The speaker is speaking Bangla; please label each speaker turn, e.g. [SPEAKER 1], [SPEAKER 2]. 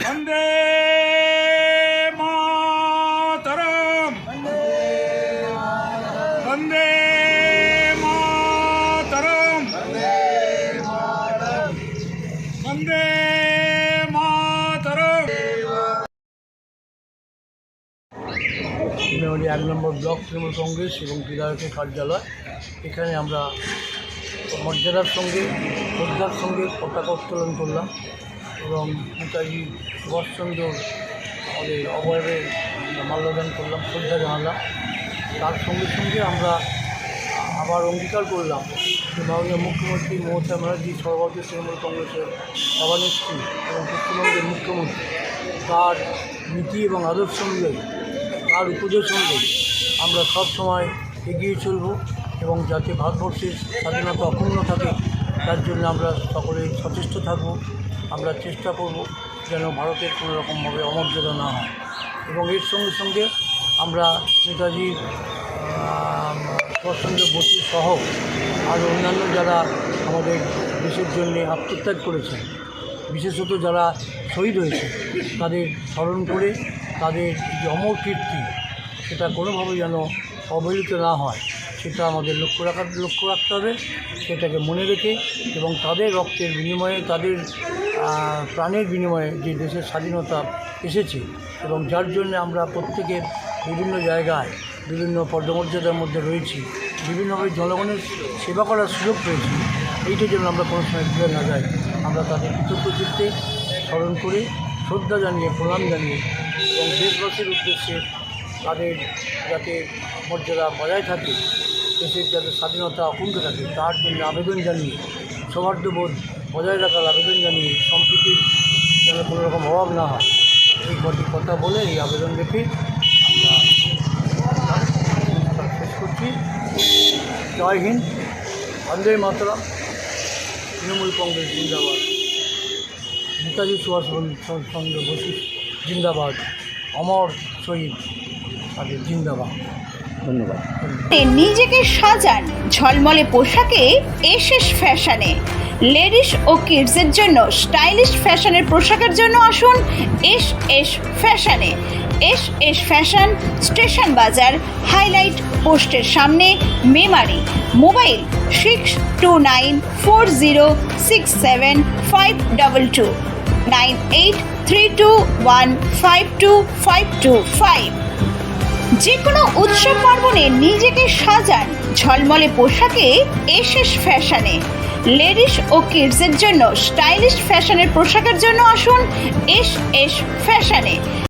[SPEAKER 1] वंदे मातरम वंदे मातरम वंदे मातरम।
[SPEAKER 2] মেমারি 1 নম্বর ব্লক তৃণমূল কংগ্রেস এবং বিধায়কের কার্যালয়, এখানে আমরা মর্যাদার সঙ্গে শ্রদ্ধার সঙ্গে পতাকা উত্তোলন করলাম এবং নেতাজি সুভাষচন্দ্র আমাদের অবয়বে মাল্যদান করলাম, শ্রদ্ধা জানালাম। তার সঙ্গে সঙ্গে আমরা আবার অঙ্গীকার করলাম যে মাননীয় মুখ্যমন্ত্রী মমতা ব্যানার্জি সর্বভারতীয় তৃণমূল কংগ্রেসের সভানেত্রী এবং পশ্চিমবঙ্গের মুখ্যমন্ত্রী, তার নীতি এবং আদর্শ অনুযায়ী, তার উপদেশ অনুযায়ী আমরা সব সময় এগিয়ে চলব এবং যাতে ভারতবর্ষের স্বাধীনতা অক্ষুণ্ণ থাকে তার জন্য আমরা সকলে সচেষ্ট থাকব। আমরা চেষ্টা করব যেন ভারতের কোনো রকমভাবে অমর্যাদা না হয় এবং এর সঙ্গে সঙ্গে আমরা নেতাজির সুভাষচন্দ্র বসু সহ আর অন্যান্য যারা আমাদের দেশের জন্য আত্মত্যাগ করেছেন, বিশেষত যারা শহীদ হয়েছে, তাদের স্মরণ করে তাদের যে অমর কীর্তি সেটা কোনোভাবে যেন অবহেলিত না হয় সেটা আমাদের লক্ষ্য রাখতে হবে। সেটাকে মনে রেখে এবং তাদের রক্তের বিনিময়ে, তাদের প্রাণের বিনিময়ে যে দেশের স্বাধীনতা এসেছে এবং যার জন্য আমরা প্রত্যেকে বিভিন্ন জায়গায় বিভিন্ন পদমর্যাদার মধ্যে রয়েছি, বিভিন্নভাবে জনগণের সেবা করার সুযোগ পেয়েছি, এইটার জন্য আমরা কোনো সময় ভুলে না যাই। আমরা তাদের কৃতজ্ঞ চিত্তে স্মরণ করে শ্রদ্ধা জানিয়ে, প্রণাম জানিয়ে এবং দেশবাসীর উদ্দেশ্যে তাদের যাতে মর্যাদা বজায় থাকে, দেশের যাতে স্বাধীনতা অক্ষুণ্ণ থাকে তার জন্য আবেদন জানিয়ে, সৌহার্দ্যবোধ বজায় রাখার আবেদন জানিয়ে, সম্প্রীতির যেন কোনো রকম অভাব না হয় এই কটি কথা বলে এই আবেদন রেখে আমরা শেষ করছি। জয় হিন্দ, বন্দে মাতরম, তৃণমূল কংগ্রেস জিন্দাবাদ, নেতাজি সুভাষচন্দ্র বসু জিন্দাবাদ, অমর শহীদ তাদের জিন্দাবাদ। ধন্যবাদ।
[SPEAKER 3] নিজেকে সাজান ঝলমলে পোশাকে এসএস ফ্যাশনে। লেডিস ও কিডসের জন্য স্টাইলিশ ফ্যাশনের পোশাকের জন্য আসুন এসএস ফ্যাশনে। এসএস ফ্যাশন, স্টেশন বাজার, হাইলাইট পোস্টের সামনে, মেমারি। মোবাইল 6294067522 9832152525। যে কোনো উৎসব পার্বণে নিজেকে সাজান ঝলমলে পোশাকে এসএস ফ্যাশনে। লেডিস ও কিডসের জন্য স্টাইলিশ ফ্যাশনের পোশাকের জন্য আসুন এসএস ফ্যাশনে।